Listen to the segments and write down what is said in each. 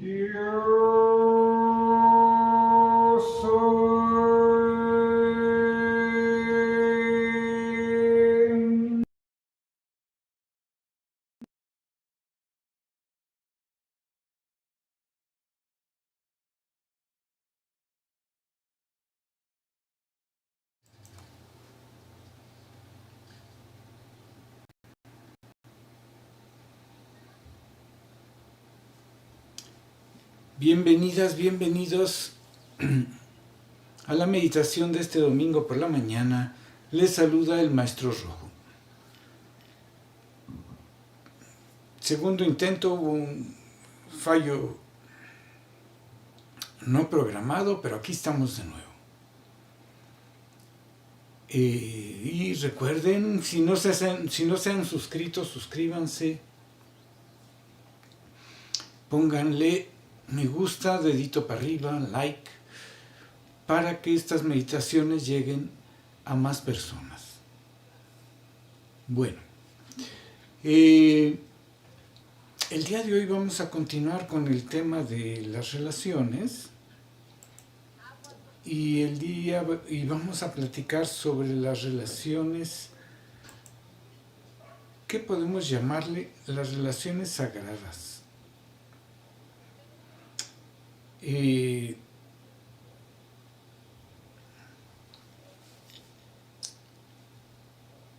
Yo soy. Bienvenidas, bienvenidos a la meditación de este domingo por la mañana. Les saluda el Maestro Rojo. Segundo intento, hubo un fallo no programado, pero aquí estamos de nuevo. Y recuerden, si no se han suscrito, suscríbanse. Pónganle me gusta, dedito para arriba, like, para que estas meditaciones lleguen a más personas. Bueno, el día de hoy vamos a continuar con el tema de las relaciones y vamos a platicar sobre las relaciones que podemos llamarle las relaciones sagradas.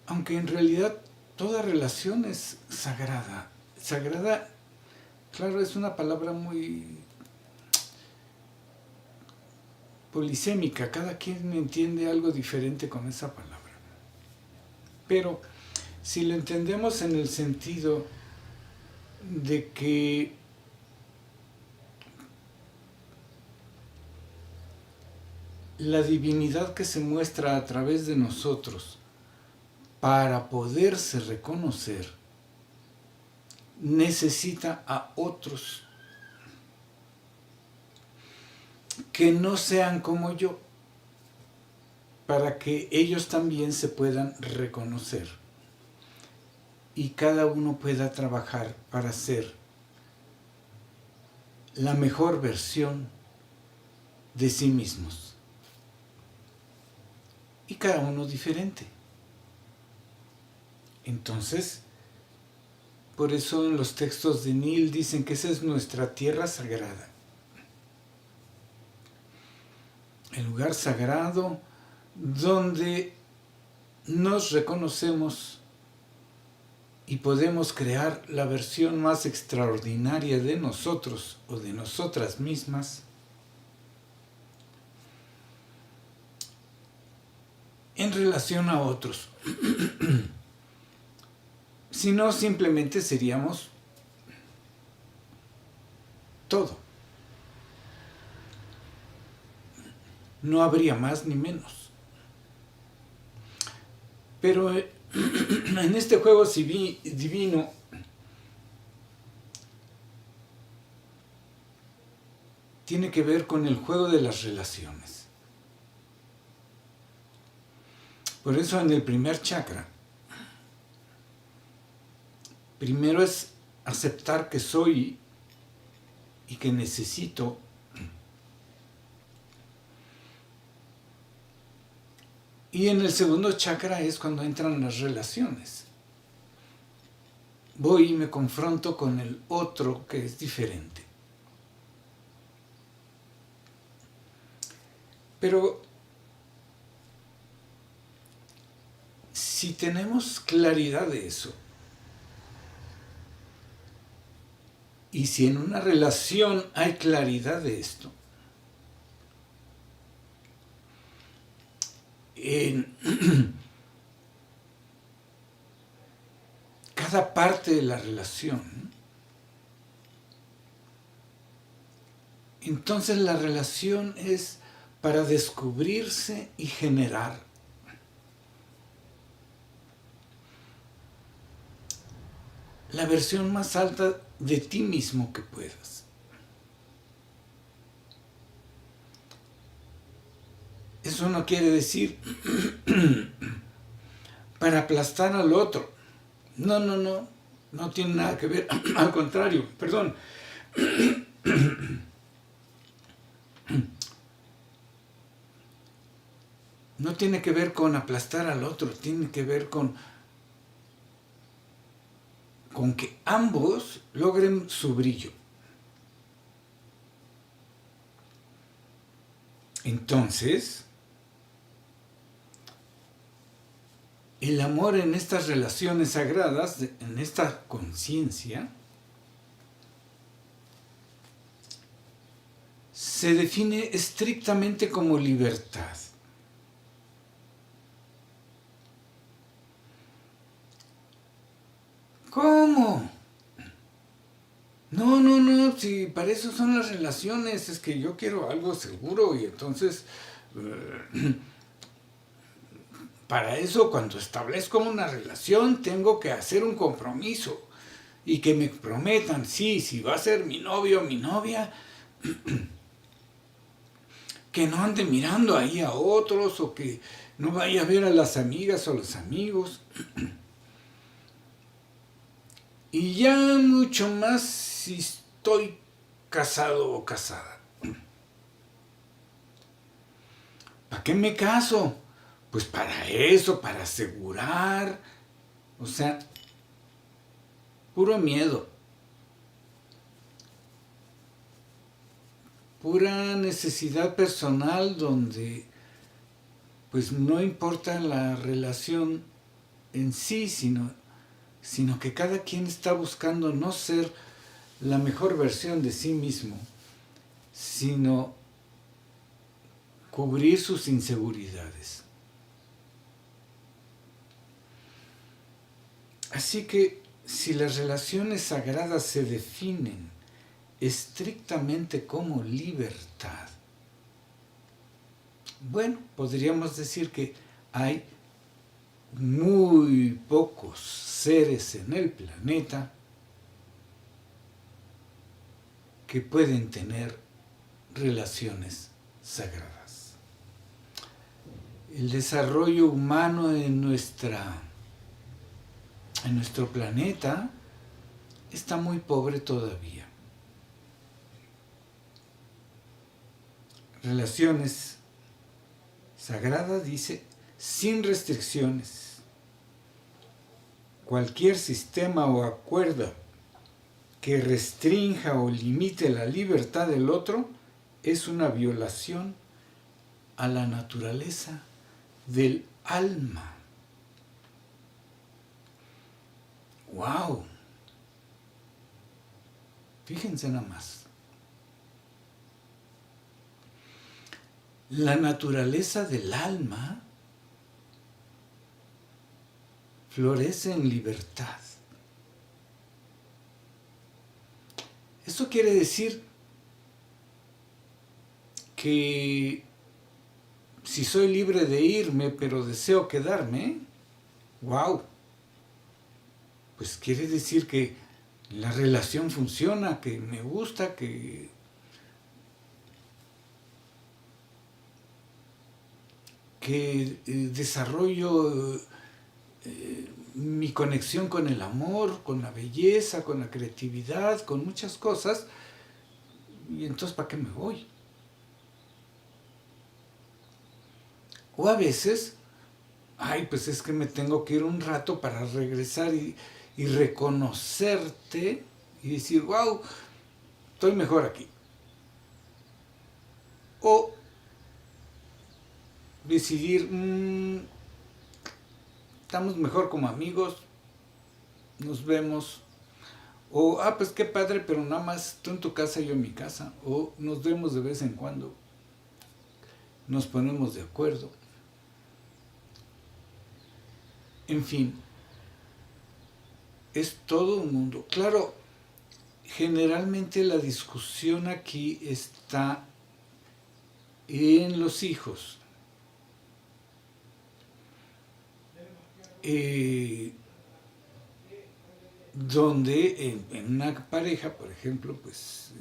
Aunque en realidad toda relación es sagrada. Sagrada, claro, es una palabra muy polisémica. Cada quien entiende algo diferente con esa palabra. Pero si lo entendemos en el sentido de que la divinidad que se muestra a través de nosotros para poderse reconocer necesita a otros que no sean como yo para que ellos también se puedan reconocer y cada uno pueda trabajar para ser la mejor versión de sí mismos. Y cada uno diferente. Entonces, por eso en los textos de Neil dicen que esa es nuestra tierra sagrada. El lugar sagrado donde nos reconocemos y podemos crear la versión más extraordinaria de nosotros o de nosotras mismas en relación a otros. Si no, simplemente seríamos todo. No habría más ni menos. Pero en este juego divino tiene que ver con el juego de las relaciones. Por eso en el primer chakra, primero es aceptar que soy y que necesito. Y en el segundo chakra es cuando entran las relaciones. Voy y me confronto con el otro que es diferente. Pero si tenemos claridad de eso, y si en una relación hay claridad de esto, en cada parte de la relación, entonces la relación es para descubrirse y generar. La versión más alta de ti mismo que puedas. Eso no quiere decir para aplastar al otro. No tiene nada que ver, al contrario, perdón. no tiene que ver con aplastar al otro, tiene que ver con que ambos logren su brillo. Entonces, el amor en estas relaciones sagradas, en esta conciencia, se define estrictamente como libertad. ¿Cómo? No, si para eso son las relaciones, es que yo quiero algo seguro y entonces para eso cuando establezco una relación tengo que hacer un compromiso y que me prometan, sí, si va a ser mi novio o mi novia, que no ande mirando ahí a otros o que no vaya a ver a las amigas o los amigos. Y ya mucho más si estoy casado o casada. ¿Para qué me caso? Pues para eso, para asegurar. O sea, puro miedo. Pura necesidad personal donde pues no importa la relación en sí, sino que cada quien está buscando no ser la mejor versión de sí mismo, sino cubrir sus inseguridades. Así que si las relaciones sagradas se definen estrictamente como libertad, bueno, podríamos decir que hay muy pocos seres en el planeta que pueden tener relaciones sagradas. El desarrollo humano en nuestro planeta está muy pobre todavía. Relaciones sagradas, dice, sin restricciones. Cualquier sistema o acuerdo que restrinja o limite la libertad del otro es una violación a la naturaleza del alma. ¡Wow! Fíjense nada más. La naturaleza del alma florece en libertad. Eso quiere decir que si soy libre de irme, pero deseo quedarme, ¡wow! Pues quiere decir que la relación funciona, que me gusta, que desarrollo mi conexión con el amor, con la belleza, con la creatividad, con muchas cosas. Y entonces, ¿para qué me voy? O a veces, pues es que me tengo que ir un rato para regresar y reconocerte y decir, wow, estoy mejor aquí. O decidir, estamos mejor como amigos, nos vemos. O, pues qué padre, pero nada más tú en tu casa y yo en mi casa. O nos vemos de vez en cuando. Nos ponemos de acuerdo. En fin, es todo un mundo. Claro, generalmente la discusión aquí está en los hijos. Donde en una pareja, por ejemplo, pues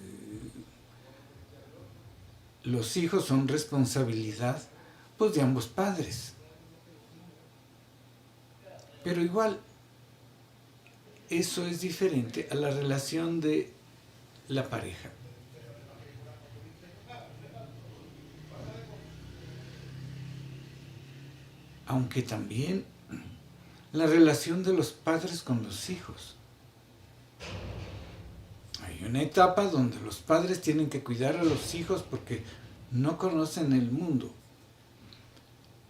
los hijos son responsabilidad pues de ambos padres. Pero igual, eso es diferente a la relación de la pareja. aunque también la relación de los padres con los hijos. Hay una etapa donde los padres tienen que cuidar a los hijos porque no conocen el mundo.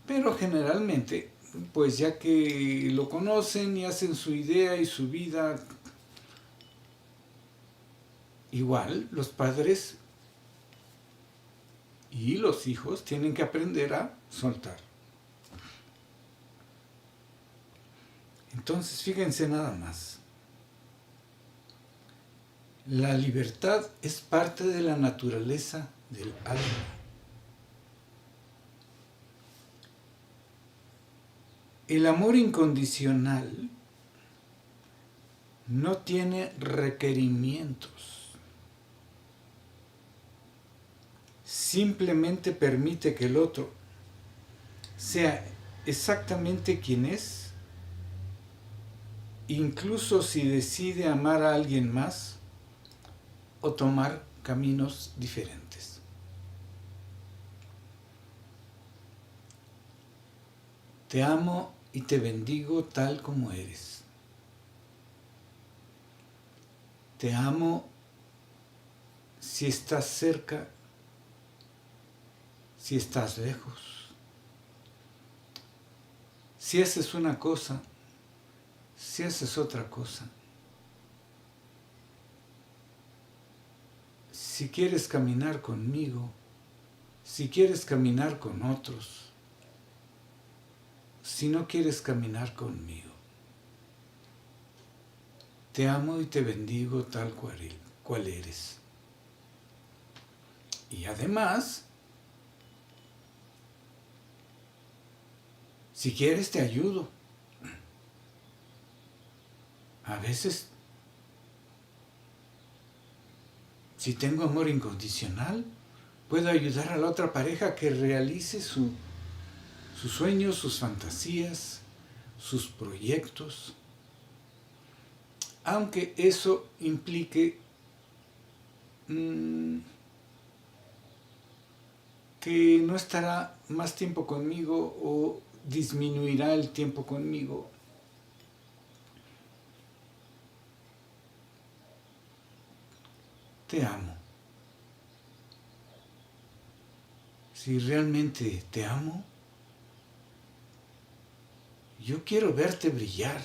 Pero generalmente, pues ya que lo conocen y hacen su idea y su vida, igual los padres y los hijos tienen que aprender a soltar. Entonces, fíjense nada más. La libertad es parte de la naturaleza del alma. El amor incondicional no tiene requerimientos. Simplemente permite que el otro sea exactamente quien es, incluso si decide amar a alguien más o tomar caminos diferentes. Te amo y te bendigo tal como eres. Te amo si estás cerca, si estás lejos. Si haces una cosa, si haces otra cosa. Si quieres caminar conmigo, si quieres caminar con otros, si no quieres caminar conmigo. Te amo y te bendigo tal cual eres. Y además, si quieres te ayudo. A veces, si tengo amor incondicional, puedo ayudar a la otra pareja a que realice sus sueños, sus fantasías, sus proyectos, aunque eso implique que no estará más tiempo conmigo o disminuirá el tiempo conmigo. Te amo. Si realmente te amo, yo quiero verte brillar.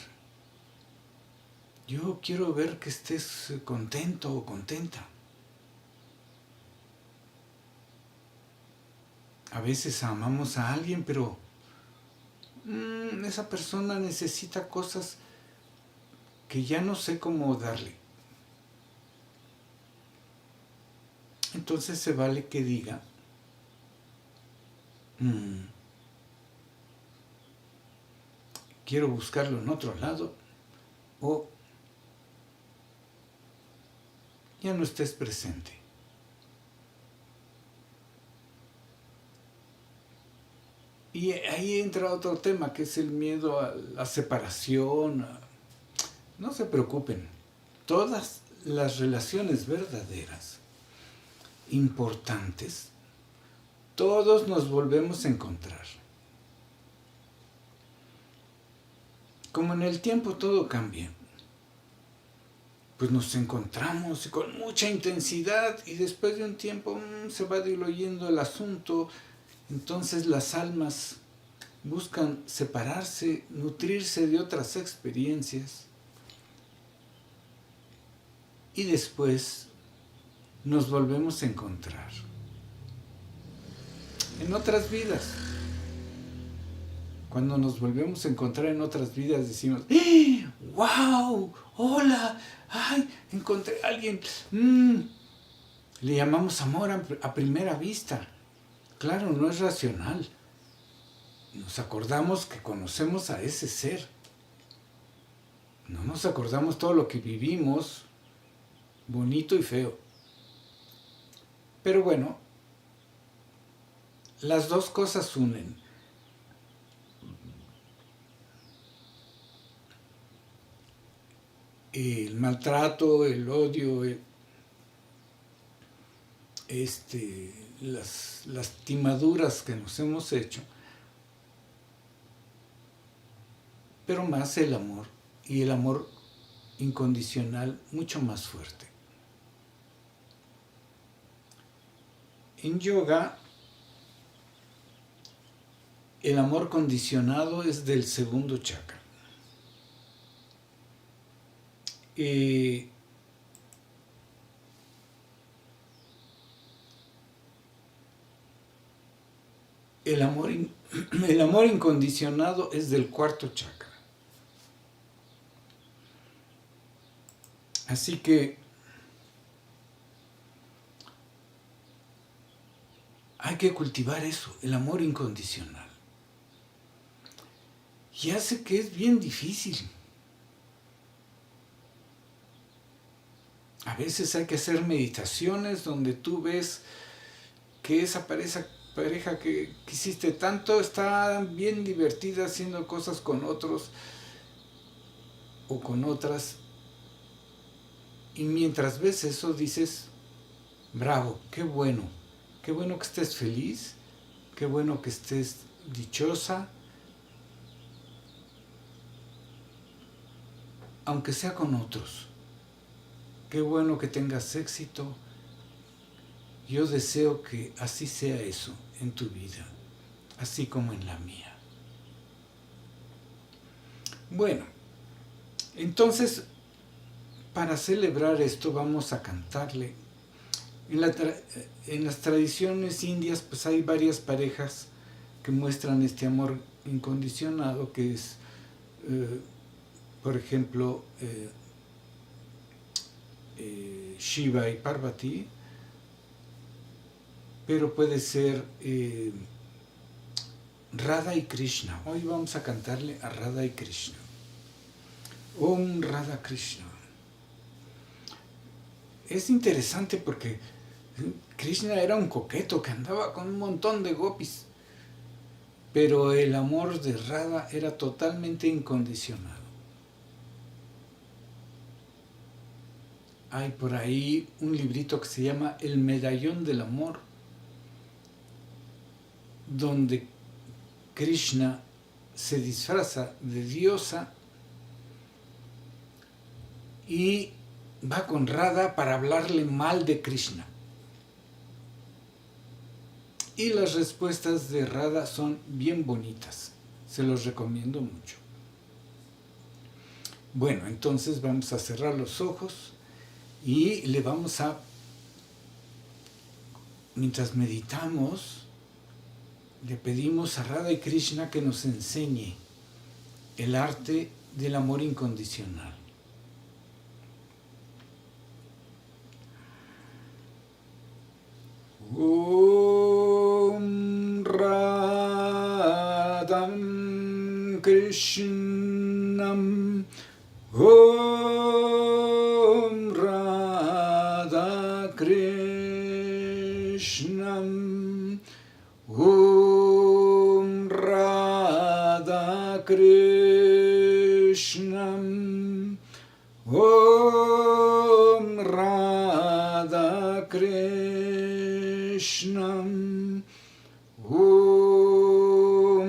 Yo quiero ver que estés contento o contenta. A veces amamos a alguien, pero esa persona necesita cosas que ya no sé cómo darle. Entonces se vale que diga, quiero buscarlo en otro lado, o ya no estés presente. Y ahí entra otro tema, que es el miedo a la separación. No se preocupen, todas las relaciones verdaderas, importantes, todos nos volvemos a encontrar. Como en el tiempo todo cambia, pues nos encontramos con mucha intensidad y después de un tiempo se va diluyendo el asunto. Entonces las almas buscan separarse, nutrirse de otras experiencias y después nos volvemos a encontrar en otras vidas. Cuando nos volvemos a encontrar en otras vidas decimos, ¡wow! ¡Hola! ¡Ay! Encontré a alguien. Le llamamos amor a primera vista. Claro, no es racional. Nos acordamos que conocemos a ese ser. No nos acordamos todo lo que vivimos, bonito y feo. Pero bueno, las dos cosas unen. El maltrato, el odio, las lastimaduras que nos hemos hecho, pero más el amor, y el amor incondicional mucho más fuerte. En yoga, el amor condicionado es del segundo chakra. El amor incondicionado es del cuarto chakra. Así que hay que cultivar eso, el amor incondicional. Ya sé que es bien difícil. A veces hay que hacer meditaciones donde tú ves que esa pareja que quisiste tanto está bien divertida haciendo cosas con otros o con otras. Y mientras ves eso dices, bravo, qué bueno que estés feliz, qué bueno que estés dichosa, aunque sea con otros. Qué bueno que tengas éxito. Yo deseo que así sea eso en tu vida, así como en la mía. Bueno, entonces, para celebrar esto vamos a cantarle. En las tradiciones indias pues hay varias parejas que muestran este amor incondicionado, que es, por ejemplo, Shiva y Parvati, pero puede ser Radha y Krishna. Hoy vamos a cantarle a Radha y Krishna. Om Radha Krishna. Es interesante porque Krishna era un coqueto que andaba con un montón de gopis, pero el amor de Radha era totalmente incondicionado. Hay por ahí un librito que se llama El Medallón del Amor, donde Krishna se disfraza de diosa y va con Radha para hablarle mal de Krishna. Y las respuestas de Radha son bien bonitas. Se los recomiendo mucho. Bueno, entonces vamos a cerrar los ojos y le vamos a, mientras meditamos, le pedimos a Radha y Krishna que nos enseñe el arte del amor incondicional. Om Radham Krishnam Om Radha Krishnam Om Radha Krishnam Om Radha Krishnam Om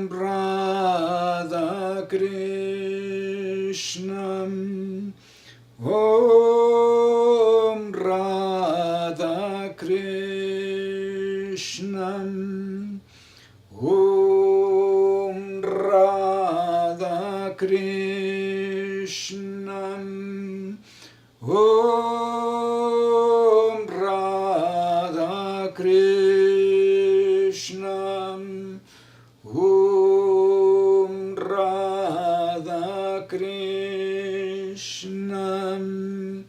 Radha Krishnam Om Radha Krishnam Om Radha Krishnam Om Radha Krishnam Om Radha Krishnam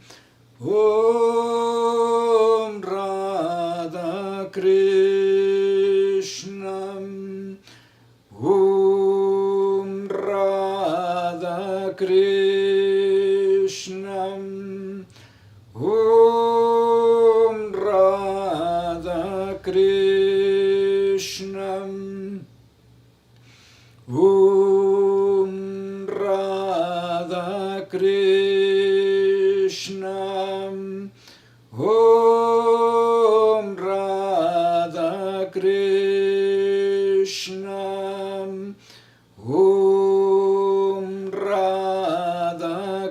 Om Radha Krishnam Om Radha Krishnam Om Radha Krishnam Om Radha Krishnam Om Radha Krishnam Om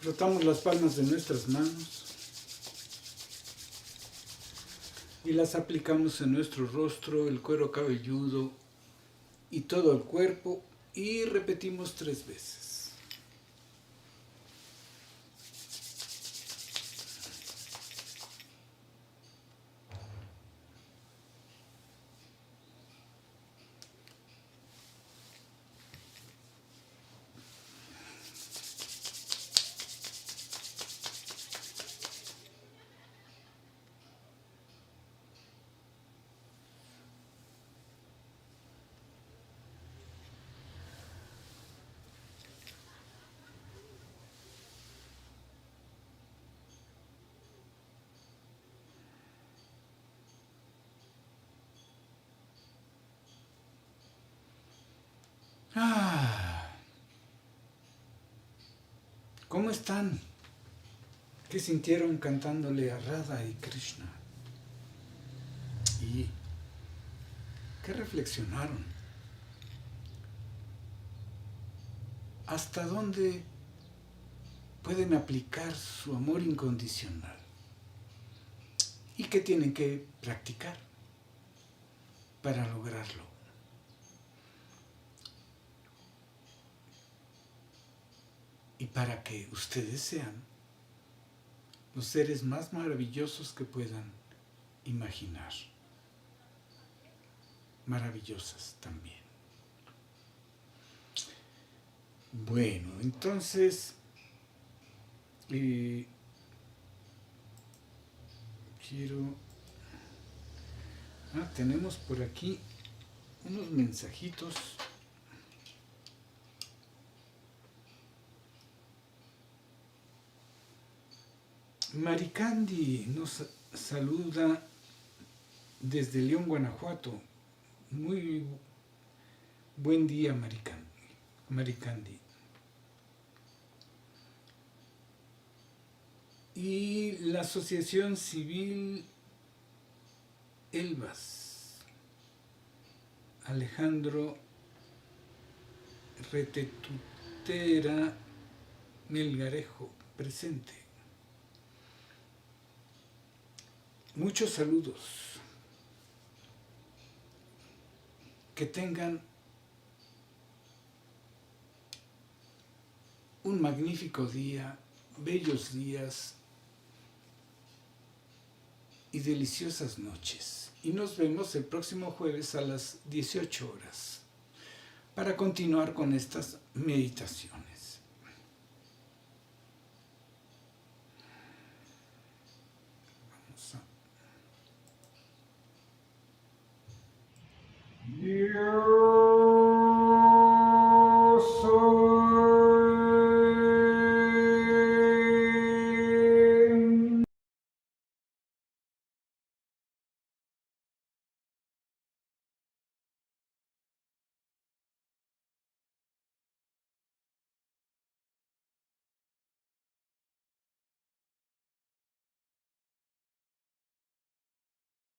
Frotamos las palmas de nuestras manos y las aplicamos en nuestro rostro, el cuero cabelludo y todo el cuerpo, y repetimos 3 veces. ¿Cómo están? ¿Qué sintieron cantándole a Radha y Krishna? ¿Y qué reflexionaron? ¿Hasta dónde pueden aplicar su amor incondicional? ¿Y qué tienen que practicar para lograrlo? Y para que ustedes sean los seres más maravillosos que puedan imaginar. Maravillosas también. Bueno, entonces tenemos por aquí unos mensajitos. Maricandi nos saluda desde León, Guanajuato. Muy buen día, Maricandi. Y la Asociación Civil Elvas, Alejandro Retetutera Melgarejo, presente. Muchos saludos. Que tengan un magnífico día, bellos días y deliciosas noches. Y nos vemos el próximo jueves a las 18 horas para continuar con estas meditaciones.